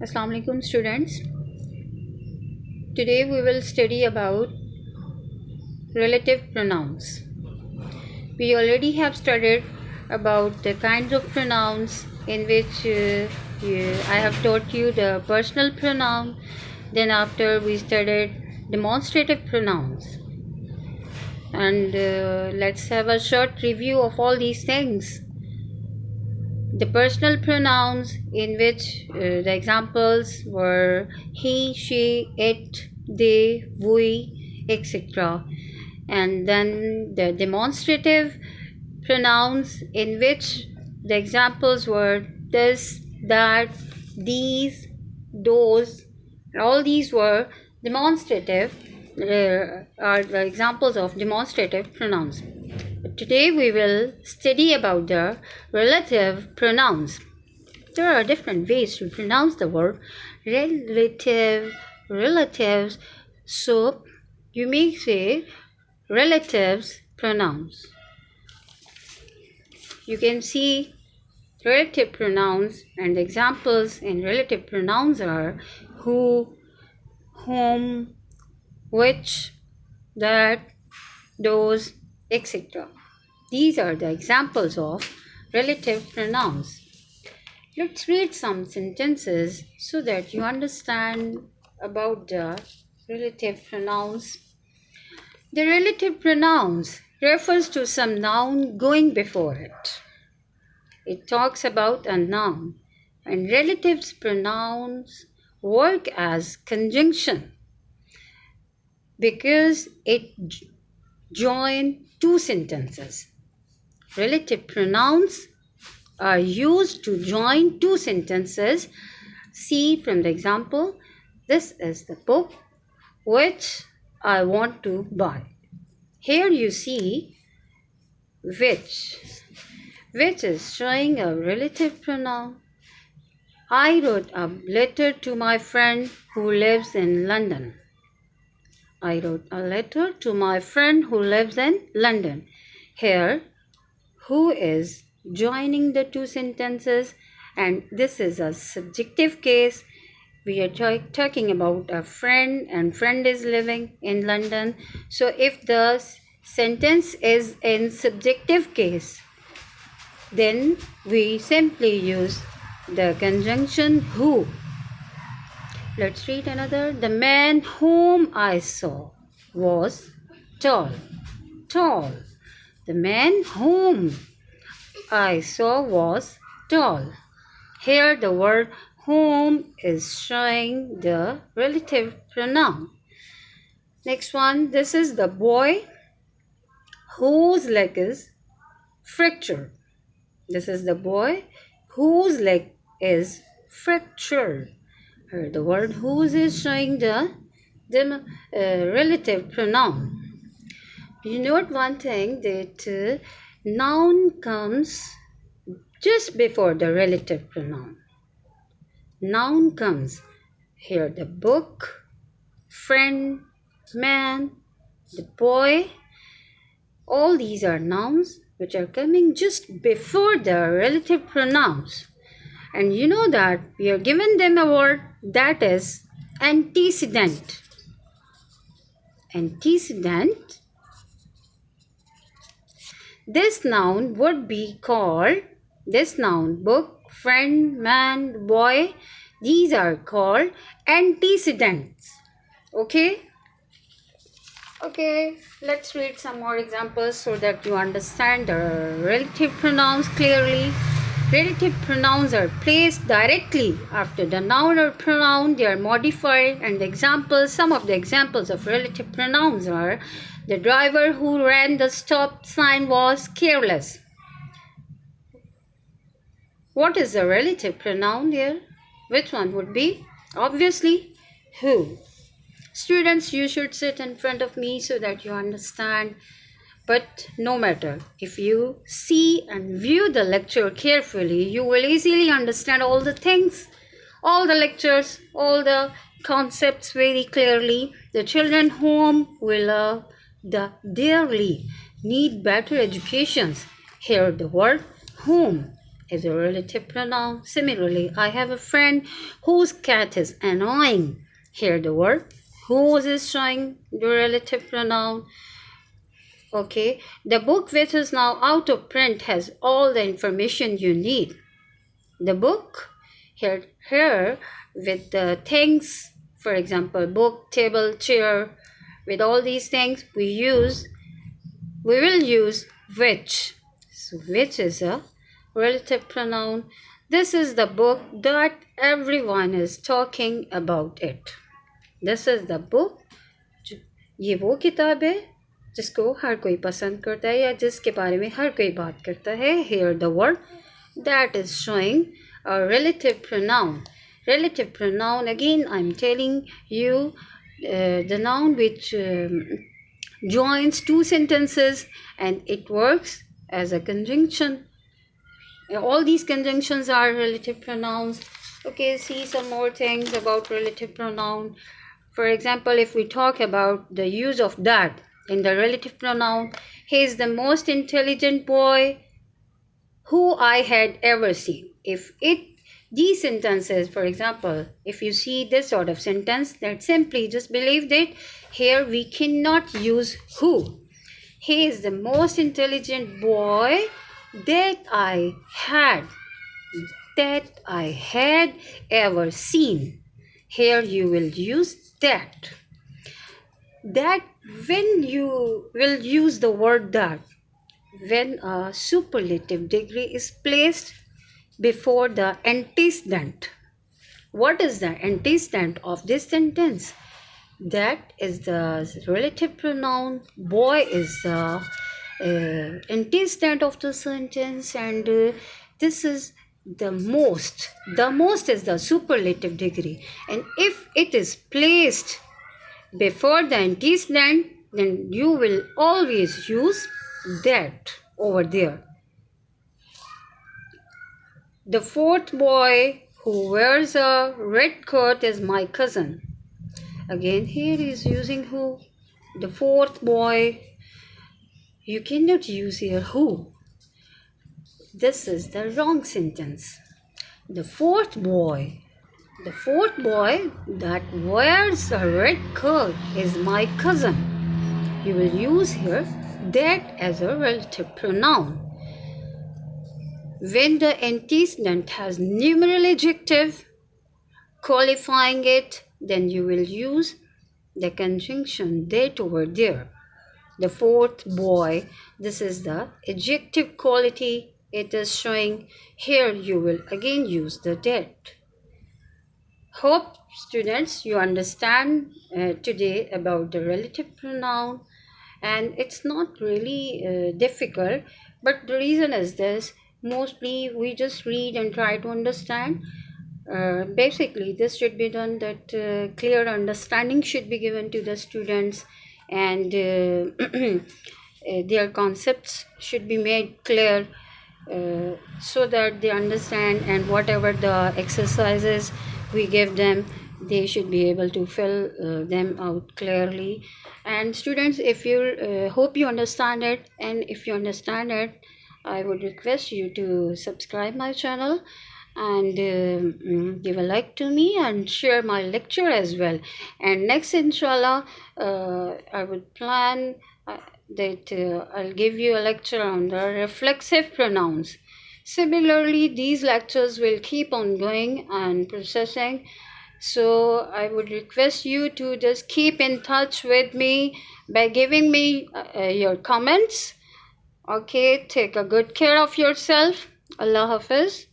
Assalamu alaikum students. Today we will study about relative pronouns. We already have studied about the kinds of pronouns in which I have taught you the personal pronoun. Then after we studied demonstrative pronouns. And let's have a short review of all these things. The personal pronouns in which the examples were he, she, it, they, we, etc. And then the demonstrative pronouns in which the examples were this, that, these, those. All these were demonstrative, are the examples of demonstrative pronouns. Today we will study about the relative pronouns. There are different ways to pronounce the word relative, relatives. So you may say relatives pronouns. You can see relative pronouns, and the examples in relative pronouns are who, whom, which, that, those, etc. These are the examples of relative pronouns. Let's read some sentences so that you understand about the relative pronouns. The relative pronouns refers to some noun going before it. It talks about a noun, and relative pronouns work as conjunction because it join two sentences. Relative pronouns are used to join two sentences. See from the example, this is the book which I want to buy. Here you see which is showing a relative pronoun. I wrote a letter to my friend who lives in London. I wrote a letter to my friend who lives in London. Here, who is joining the two sentences, and this is a subjective case. We are talking about a friend, and friend is living in London. So if the sentence is in subjective case, then we simply use the conjunction who. Let's read another. The man whom I saw was tall. Tall. The man whom I saw was tall. Here the word whom is showing the relative pronoun. Next one. This is the boy whose leg is fractured. This is the boy whose leg is fractured. The word whose is showing the relative pronoun. You note one thing, that noun comes just before the relative pronoun. Noun comes here. The book, friend, man, the boy. All these are nouns which are coming just before the relative pronouns. And you know that we are given them a word that is antecedent. Antecedent. This noun would be called, this noun, book, friend, man, boy, these are called antecedents. Okay, let's read some more examples so that you understand the relative pronouns clearly. Relative pronouns are placed directly after the noun or pronoun. They are modified, and the examples, some of the examples of relative pronouns are the driver who ran the stop sign was careless. What is the relative pronoun here? Which one would be? Obviously, who. Students, you should sit in front of me so that you understand. But no matter, if you see and view the lecture carefully, you will easily understand all the things, all the lectures, all the concepts very clearly. The children whom we love dearly need better educations. Here the word whom is a relative pronoun. Similarly, I have a friend whose cat is annoying. Here the word whose is showing the relative pronoun. Okay, the book which is now out of print has all the information you need. The book here with the things, for example, book, table, chair, with all these things we will use which. So which is a relative pronoun. This is the book that everyone is talking about it. This is the book. ये वो किताब है जिसको हर कोई पसंद करता है या जिसके बारे में हर कोई बात करता है. Here the word that is showing a relative pronoun. Relative pronoun, again I'm telling you, the noun which joins two sentences and it works as a conjunction. All these conjunctions are relative pronouns. Okay, see some more things about relative pronoun. For example, if we talk about the use of that in the relative pronoun, he is the most intelligent boy who I had ever seen. These sentences, for example, if you see this sort of sentence, that simply just believe that here we cannot use who. He is the most intelligent boy that I had ever seen. Here you will use that. That when you will use the word that, when a superlative degree is placed before the antecedent. What is the antecedent of this sentence? That is the relative pronoun. Boy is the antecedent of the sentence, and this is the most. The most is the superlative degree, and if it is placed before the antecedent, then you will always use that over there. The fourth boy who wears a red coat is my cousin. Again, here he is using who. The fourth boy. You cannot use here who. This is the wrong sentence. The fourth boy that wears a red coat is my cousin. You will use here that as a relative pronoun. When the antecedent has numeral adjective qualifying it, then you will use the conjunction that over there. The fourth boy, this is the adjective quality it is showing. Here you will again use the that. Hope students you understand today about the relative pronoun, and it's not really difficult, but the reason is this. Mostly we just read and try to understand. Basically this should be done that clear understanding should be given to the students, and their concepts should be made clear so that they understand, and whatever the exercises we give them, they should be able to fill them out clearly. And students, if you hope you understand it, and if you understand it, I would request you to subscribe my channel and give a like to me and share my lecture as well. And next inshallah I would plan that I'll give you a lecture on the reflexive pronouns. Similarly, these lectures will keep on going and processing, so I would request you to just keep in touch with me by giving me your comments. Okay, take a good care of yourself. Allah Hafiz.